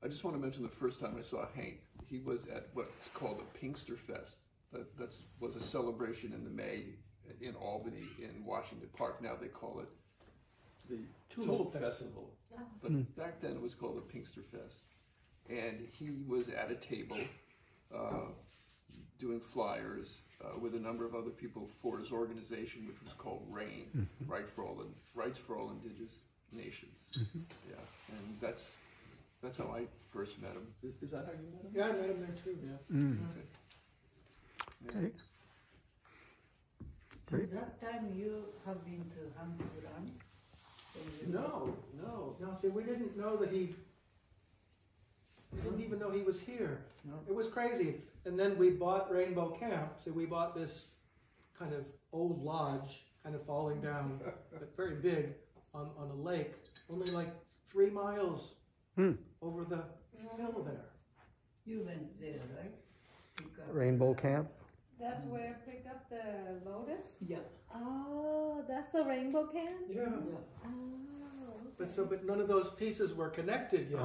I just want to mention the first time I saw Hank. He was at what's called a Pinkster Fest. That was a celebration in the May in Albany in Washington Park. Now they call it the Tulip Festival. But back then it was called the Pinkster Fest. And he was at a table doing flyers with a number of other people for his organization, which was called RAIN, Rights for All Indigenous Nations. Yeah, and that's how I first met him. Is that how you met him? Yeah, I met him there too. Yeah. Okay. Great. That time you have been to Hank. No. See, we didn't know that we didn't even know he was here. No. It was crazy. And then we bought Rainbow Camp. So we bought this kind of old lodge, kind of falling down, but very big, on a lake, only like 3 miles over the hill there. You went there, right? Rainbow Camp. That's where I picked up the lotus? Yeah. Oh, that's the rainbow can? Yeah. Oh, But none of those pieces were connected yet.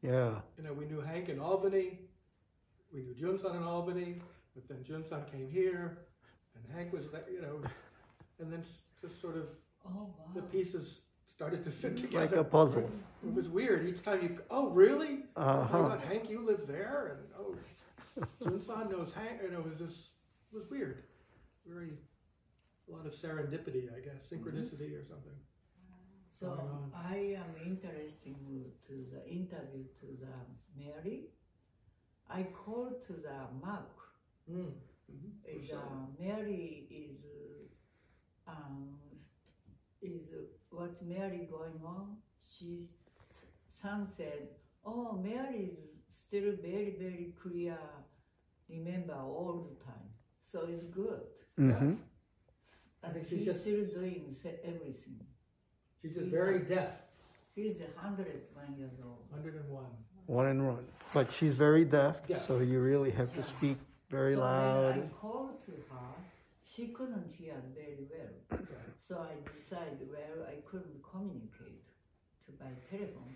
Yeah. You know, we knew Hank in Albany, we knew Junsan in Albany, but then Junsan came here, and Hank was there, you know, and then just sort of the pieces started to fit together. Like a puzzle. It was weird. Each time oh, really? Oh my God, Hank, you live there? And Junsan knows Hank. You know, it was weird. A lot of serendipity, I guess, synchronicity or something. So I am interested to the interview to the Mary. I called to the Mark. Mary is what Mary going on? Son said, oh, Mary is still very, very clear, remember all the time. So it's good. I think she's just still doing everything. She's just very deaf. He's 101 years old. 101. 101. But she's very deaf, so you really have to speak very loud. When I called to her, she couldn't hear very well. So I decided, well, I couldn't communicate by telephone.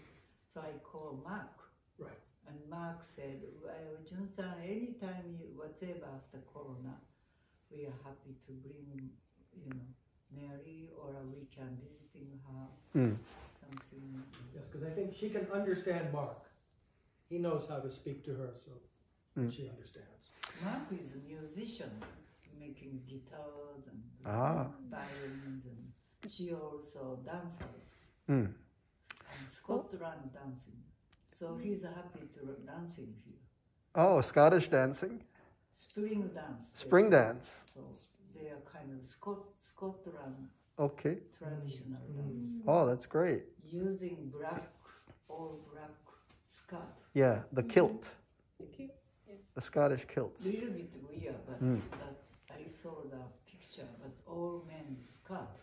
So I called Mark. Right. And Mark said, well, Jun-san, anytime whatever after Corona, we are happy to bring, Mary, or we can visiting her, something. Yes, because I think she can understand Mark. He knows how to speak to her, so she understands. Mark is a musician, making guitars and violins, and she also dances. And Scotland dancing. So he's happy to dancing here. Oh, Scottish dancing? Spring dance. Spring dance. So they are kind of Scotland traditional dance. Oh, that's great. Using all black skirt. Yeah, the kilt. The kilt, yeah. The Scottish kilts. Little bit weird, but that I saw the picture, but all men skirt.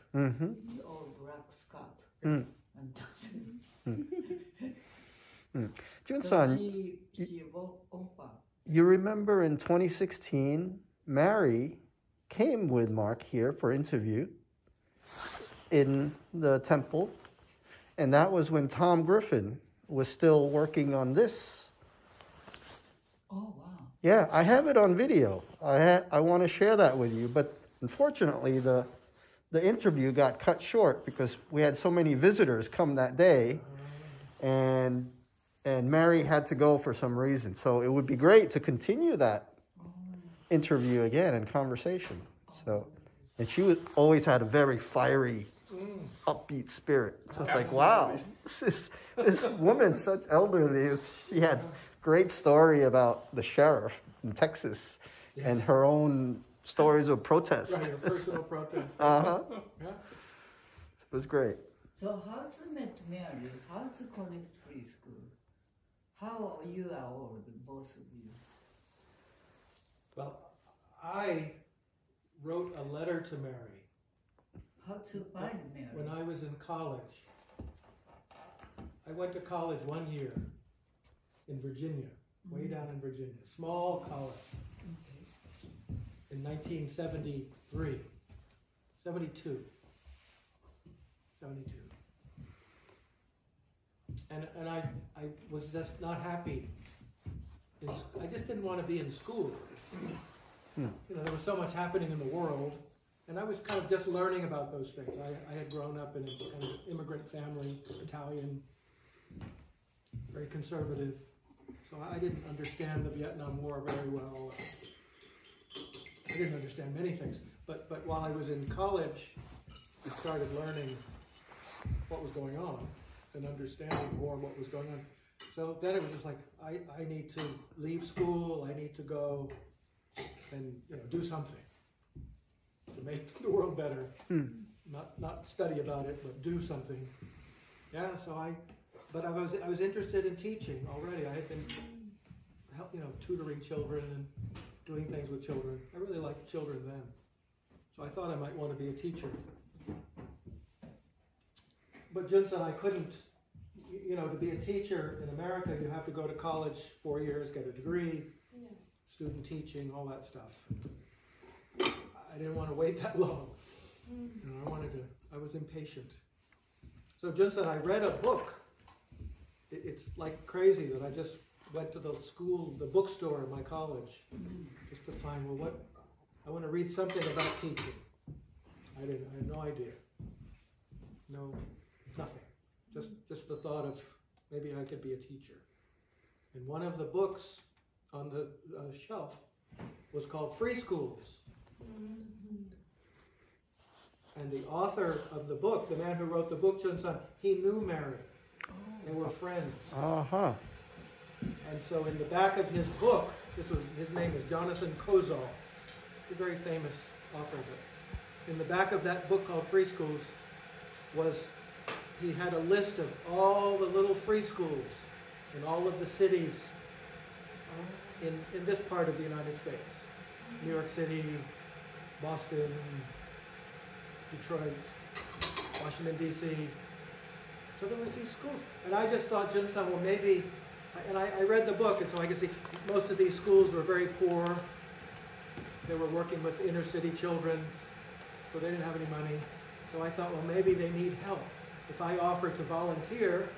All black skirt. And dancing. Jun-san, she offered. you remember in 2016, Mary came with Mark here for interview in the temple, and that was when Tom Griffin was still working on this. Oh, wow. Yeah, I have it on video. I want to share that with you, but unfortunately the interview got cut short because we had so many visitors come that day, and Mary had to go for some reason. So it would be great to continue that interview again and conversation. So, and she always had a very fiery, upbeat spirit. So it's like, wow, this woman, such elderly, she had great story about the sheriff in Texas and her own stories of protest. Right, her personal protest. Yeah. It was great. So how to meet Mary? How to connect preschool? How you are old, both of you? Well, I wrote a letter to Mary. How to find Mary? When I was in college. I went to college 1 year in Virginia, way down in Virginia, small college. In 1973, 72. and I was just not happy. I just didn't want to be in school. You know, there was so much happening in the world, and I was kind of just learning about those things. I had grown up in a kind of immigrant family, Italian, very conservative, so I didn't understand the Vietnam War very well. I didn't understand many things, but while I was in college, I started learning what was going on and understanding more what was going on. So then it was just like, I need to leave school, I need to go and do something to make the world better. Not study about it, but do something. Yeah, so I was interested in teaching already. I had been tutoring children and doing things with children. I really liked children then. So I thought I might want to be a teacher. But Jun said I couldn't. To be a teacher in America, you have to go to college 4 years, get a degree, student teaching, all that stuff. I didn't want to wait that long. I was impatient. So Jun said I read a book. It's like crazy that I just went to the bookstore in my college, just to find, I want to read something about teaching. I had no idea. Nothing. Just the thought of maybe I could be a teacher. And one of the books on the shelf was called Free Schools. And the author of the book, the man who wrote the book, Jun Anjusan, he knew Mary. They were friends. And so in the back of his book, his name is Jonathan Kozol, a very famous author. But in the back of that book called Free Schools he had a list of all the little free schools in all of the cities in this part of the United States. New York City, Boston, Detroit, Washington, D.C. So there was these schools. And I just thought, Jun Anjusan, well maybe, and I read the book, and so I could see most of these schools were very poor. They were working with inner city children, so they didn't have any money. So I thought, well maybe they need help. If I offer to volunteer,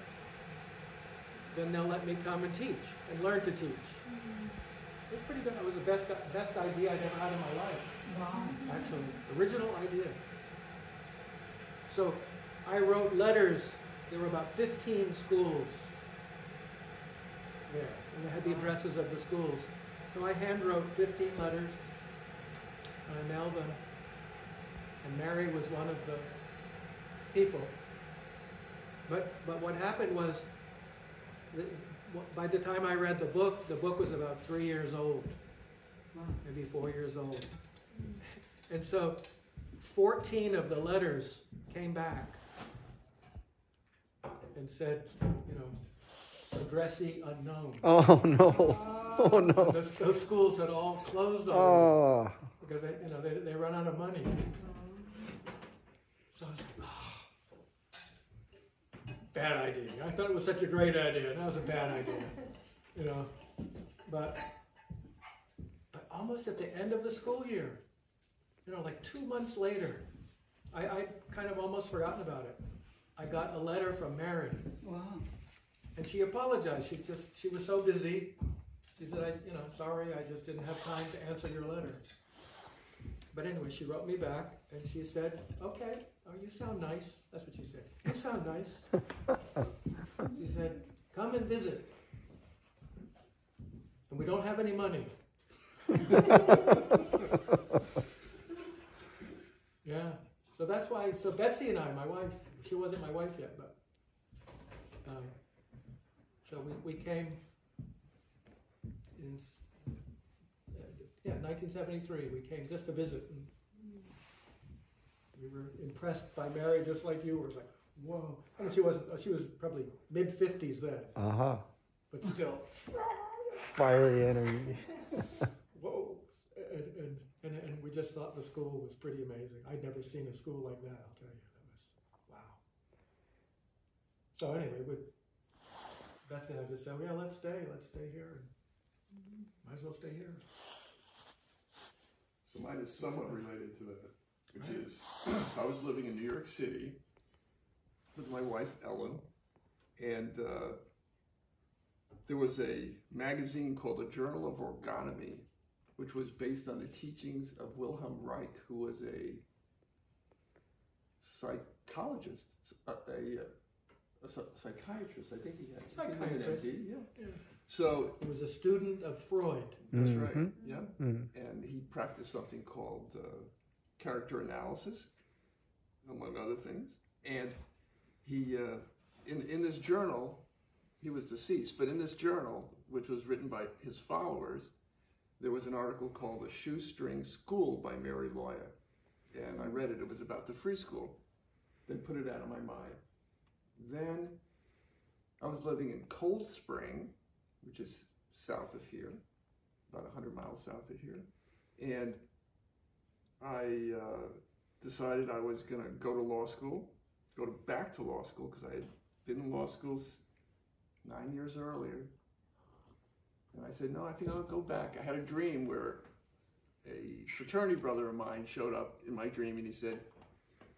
then they'll let me come and teach and learn to teach. It was pretty good. It was the best idea I'd ever had in my life. Wow. Actually, original idea. So I wrote letters. There were about 15 schools there, and they had the addresses of the schools. So I hand wrote 15 letters, and I mailed them. And Mary was one of the people. But what happened was, by the time I read the book was about 3 years old, maybe 4 years old. And so 14 of the letters came back and said, addressee unknown. Oh no! Oh no! Those schools had all closed already because they run out of money. So I was like, bad idea. I thought it was such a great idea, and that was a bad idea, But almost at the end of the school year, like 2 months later, I kind of almost forgotten about it. I got a letter from Mary. Wow. And she apologized. She was so busy. She said, sorry, I just didn't have time to answer your letter. But anyway, she wrote me back, and she said, okay, you sound nice. That's what she said. You sound nice. She said, come and visit. And we don't have any money. Yeah. So that's why, Betsy and I, my wife, she wasn't my wife yet, but, so we came in, 1973, we came just to visit. And we were impressed by Mary just like you were. It was like, whoa. I mean, she was probably mid-50s then. But still. Fiery energy. Whoa. And we just thought the school was pretty amazing. I'd never seen a school like that, I'll tell you. That was, wow. So anyway, with Betsy and I just said, yeah, let's stay here. And might as well stay here. So mine is somewhat related to that, which is, I was living in New York City with my wife, Ellen, And there was a magazine called the Journal of Orgonomy, which was based on the teachings of Wilhelm Reich, who was a psychologist, a psychiatrist. I think he had. Psychiatrist. He was an MD, yeah. Yeah. So He was a student of Freud. that's right. Yeah. And he practiced something called character analysis, among other things. And he, in this journal, he was deceased, but in this journal, which was written by his followers, there was an article called The Shoestring School by Mary Loya. And I read it. It was about the free school. Then put it out of my mind. Then I was living in Cold Spring, which is south of here, about 100 miles south of here. And I decided I was going to go to law school, back to law school, because I had been in law school 9 years earlier. And I said, no, I think I'll go back. I had a dream where a fraternity brother of mine showed up in my dream, and he said,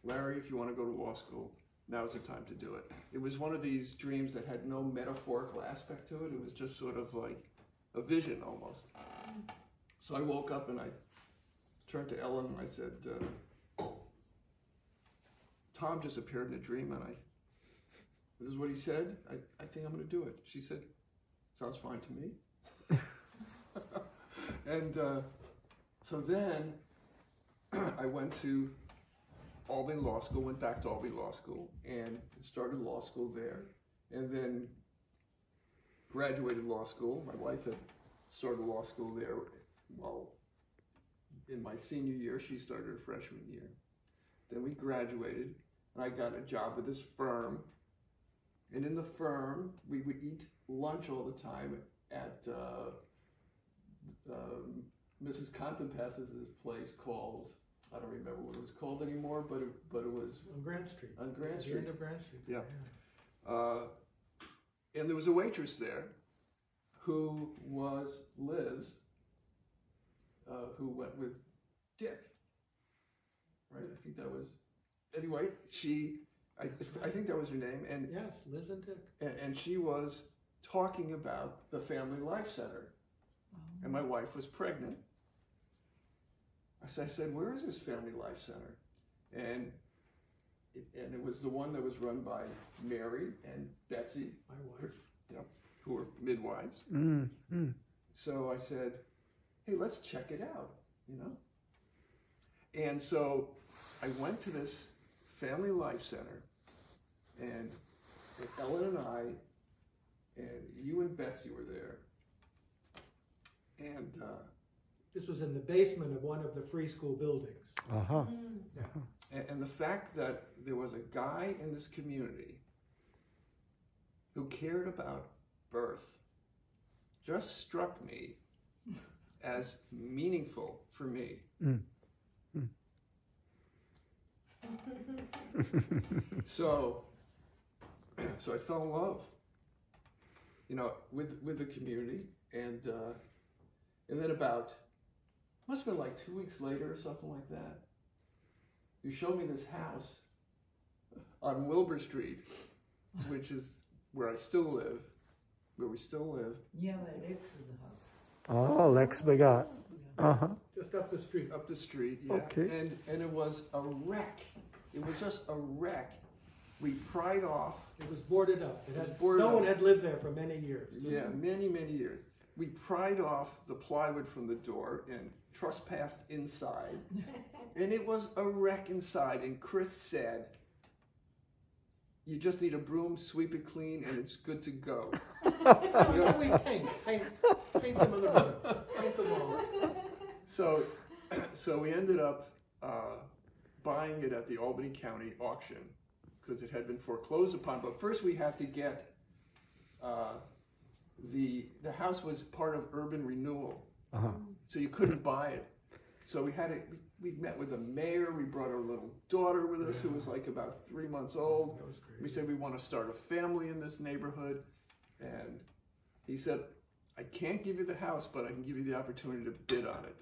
Larry, if you want to go to law school, now's the time to do it. It was one of these dreams that had no metaphorical aspect to it. It was just sort of like a vision almost. So I woke up and I turned to Ellen and I said, Tom just appeared in a dream, and this is what he said. I think I'm going to do it. She said, sounds fine to me. And so then I went to Albany Law School, went back to Albany Law School, and started law school there, and then graduated law school. My wife had started law school there. Well, in my senior year, she started her freshman year. Then we graduated, and I got a job with this firm. And in the firm, we would eat lunch all the time at Mrs. Contempass's place called, I don't remember what it was called anymore, but it was On Grant Street. on Grant At Street. the end of Grant Street. Yeah. And there was a waitress there who was Liz, who went with Dick. Right? I think that was. Anyway, I think that was her name, and Yes, Liz and Dick. and she was talking about the Family Life Center, and my wife was pregnant. I said, where is this Family Life Center? And it was the one that was run by Mary and Betsy, My wife. who were midwives. So I said, hey, let's check it out, And so I went to this Family Life Center, and Ellen and I, and you and Betsy were there. And This was in the basement of one of the free school buildings. Yeah. and the fact that there was a guy in this community who cared about birth just struck me as meaningful for me. So I fell in love, with the community, and then must have been like 2 weeks later or something like that, you showed me this house on Wilbur Street, which is where we still live. Yeah, where Lex's house. Oh, Lex Begat. Just up the street. Up the street, yeah. Okay. And it was a wreck. It was just a wreck. We pried off. It was boarded up. No one had lived there for many years. Yeah, many, many years. We pried off the plywood from the door and trespassed inside. And it was a wreck inside. And Chris said, you just need a broom, sweep it clean, and it's good to go. So we paint some of the rooms, paint the walls. So we ended up buying it at the Albany County auction because it had been foreclosed upon. But first we had to get, the house was part of urban renewal. So you couldn't buy it. So we met with the mayor. We brought our little daughter with us who was like about 3 months old. That was great. We said we want to start a family in this neighborhood. And he said, I can't give you the house, but I can give you the opportunity to bid on it.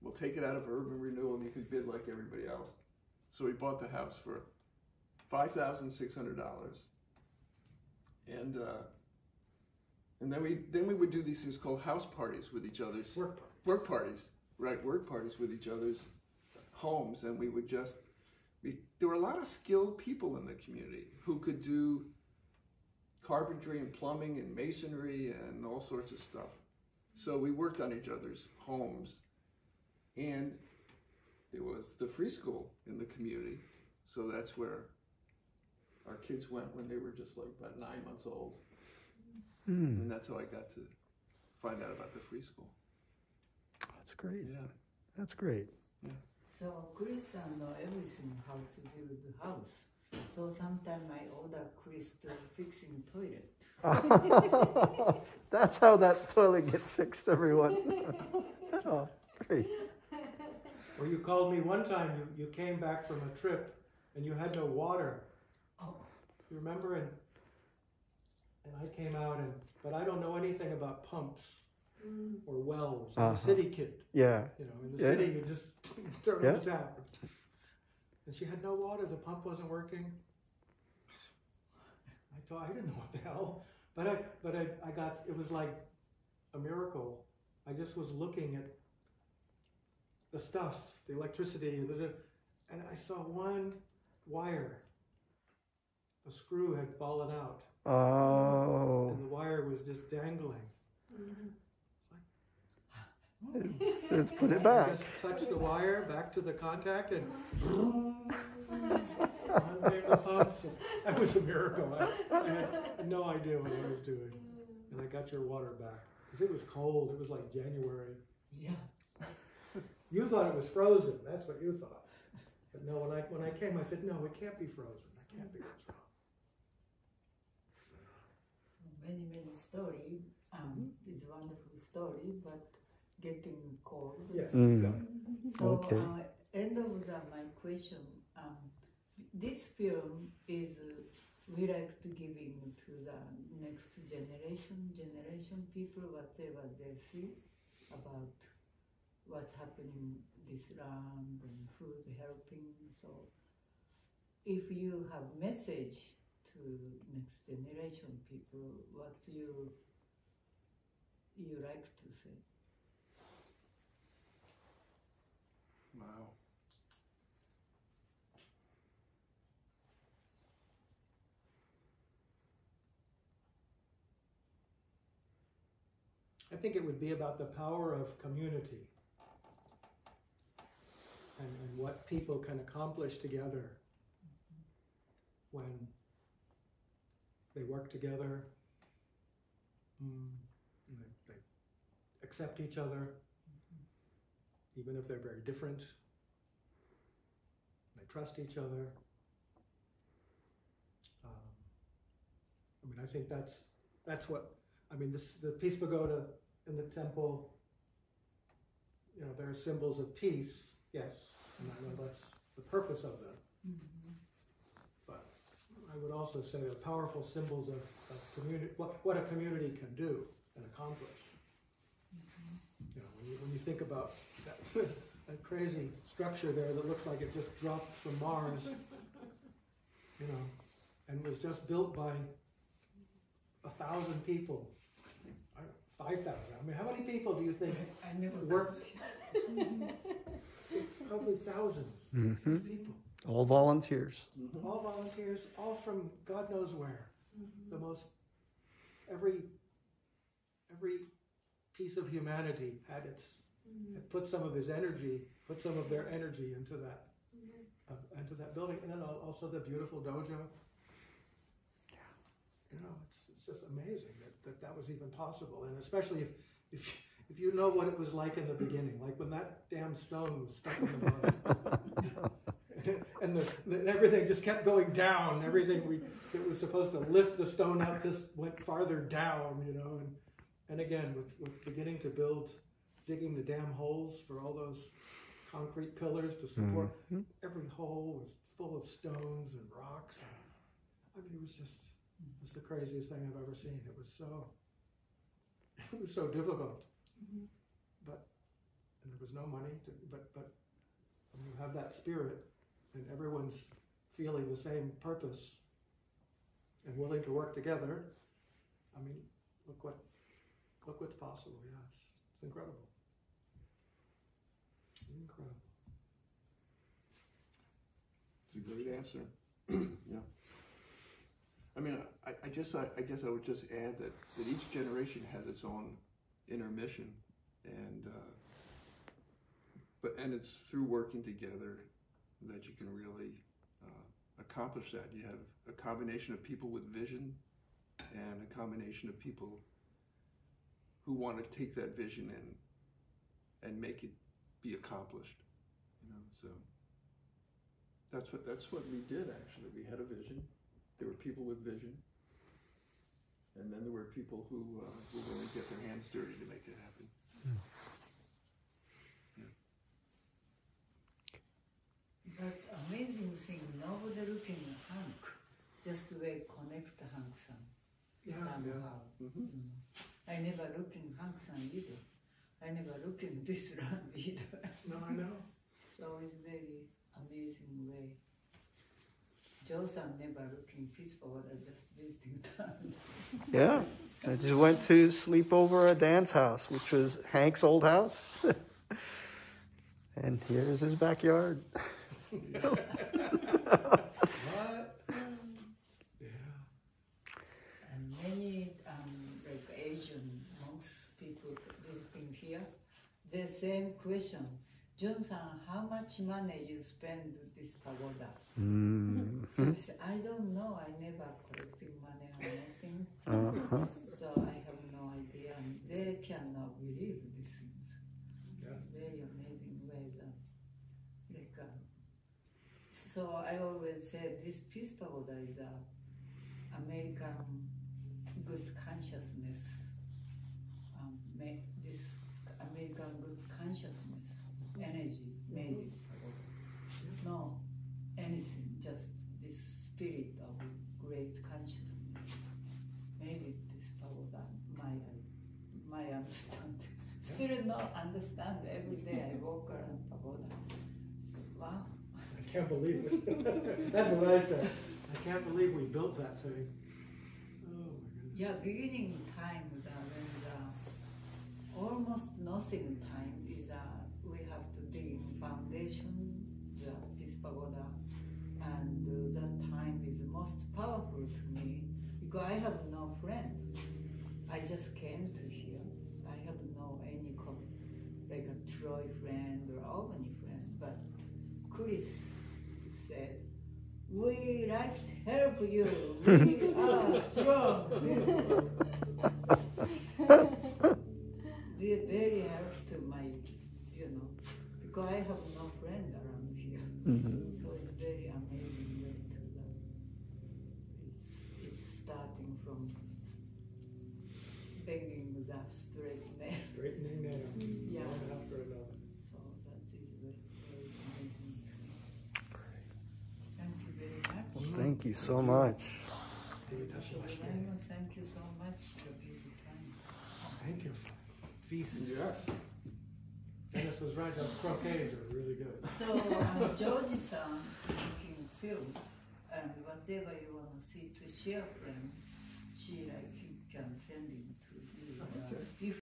We'll take it out of urban renewal and you can bid like everybody else. So we bought the house for $5,600. and then we would do these things called house parties with each other's work parties, right? Work parties with each other's homes, and we would just there were a lot of skilled people in the community who could do carpentry and plumbing and masonry and all sorts of stuff. So we worked on each other's homes, and it was the free school in the community. So that's where our kids went when they were just like about 9 months old. And that's how I got to find out about the free school. That's great. Yeah. That's great. Yeah. So Chris know everything how to build the house. So sometimes I order Chris to fixing toilet. That's how that toilet gets fixed, everyone. Oh, great. Or you called me one time, you came back from a trip and you had no water. Oh. You remember? And I came out, but I don't know anything about pumps or wells. I'm a city kid. Yeah. You know, in the city, you just turn on the tap. And she had no water. The pump wasn't working. I didn't know what the hell. But I got, it was like a miracle. I just was looking at the stuff, the electricity, and I saw one wire. A screw had fallen out. Oh. And the wire was just dangling. Let's put it I back. just touched the wire back to the contact and uncame the pump. That was a miracle. I had no idea what I was doing. And I got your water back. Because it was cold. It was like January. Yeah. You thought it was frozen. That's what you thought. But no, when I came, I said, no, it can't be frozen. It can't be what's wrong. Many story. It's a wonderful story, but getting cold. Yes. So Okay. end of my question. This film is we like to giving to the next generation people whatever they see about what's happening this land and who's helping. So if you have message to next generation people, what you like to say? Wow. I think it would be about the power of community and what people can accomplish together when they work together, they accept each other, even if they're very different. They trust each other. I think that's what, the Peace Pagoda and the temple, they're symbols of peace, yes, and I know that's the purpose of them. But I would also say they're powerful symbols of community, what a community can do and accomplish. When you think about that crazy structure there that looks like it just dropped from Mars, and was just built by 1,000 people, 5,000. How many people do you think worked? It's probably thousands of people. All volunteers. All volunteers, all from God knows where. The most, every piece of humanity had put some of their energy into that building, and then also the beautiful dojo. It's just amazing that was even possible, and especially if you know what it was like in the beginning, like when that damn stone was stuck in the mud, and everything just kept going down. Everything that was supposed to lift the stone up just went farther down, and again with beginning to build, digging the damn holes for all those concrete pillars to support. Every hole was full of stones and rocks. It was just. It's the craziest thing I've ever seen. It was so difficult, and there was no money. But when you have that spirit, and everyone's feeling the same purpose, and willing to work together, I mean, look what's possible. Yeah, it's incredible. Incredible. It's a great answer. Yeah. I mean, I guess I would just add that each generation has its own inner mission, and it's through working together that you can really accomplish that. You have a combination of people with vision and a combination of people who want to take that vision and make it be accomplished. You know, so that's what we did actually. We had a vision. There were people with vision, and then there were people who were willing to get their hands dirty to make it happen. But amazing thing, nobody looking at Hank, just the way connect Hank-san somehow. Mm-hmm. I never look in Hank-san either. I never look in this land either. No, I know. So it's very amazing way. Joe-san never looking peaceful, I just visiting town. Yeah, I just went to sleep over at Dan's house, which was Hank's old house. And here's his backyard. What? Yeah. And many like Asian monks people visiting here, the same question. Jun-san, how much money you spend this pagoda? So I said, I don't know. I never collected money or anything. So I have no idea. And they cannot believe these things. Yeah. Very amazing ways. So I always say this peace pagoda is American good consciousness. This American good consciousness energy made it. No, anything, just this spirit of great consciousness made it this pagoda. My understanding. Still not understand. Every day I walk around pagoda. So, wow. I can't believe it. That's what I said. I can't believe we built that thing. Oh my goodness. Yeah, beginning time when almost nothing time is we have to dig in foundation, the peace pagoda, and that time is most powerful to me because I have no friend. I just came to here. I have no any like a Troy friend or Albany friend, but Chris said, "We like to help you. We are strong." They very help to my, because I have no friend around here. So it's very amazing way to that. It's starting from begging the Straightening nails. Yeah. One after another. So that is very, very amazing to me. Thank you very much. Thank you so much. Thank you so much for this time. Thank you. Feast. Yes. Dennis was right, those croquets are really good. So, George-san making film, and whatever you want to see to share friends, she like you can send it to you. Okay. If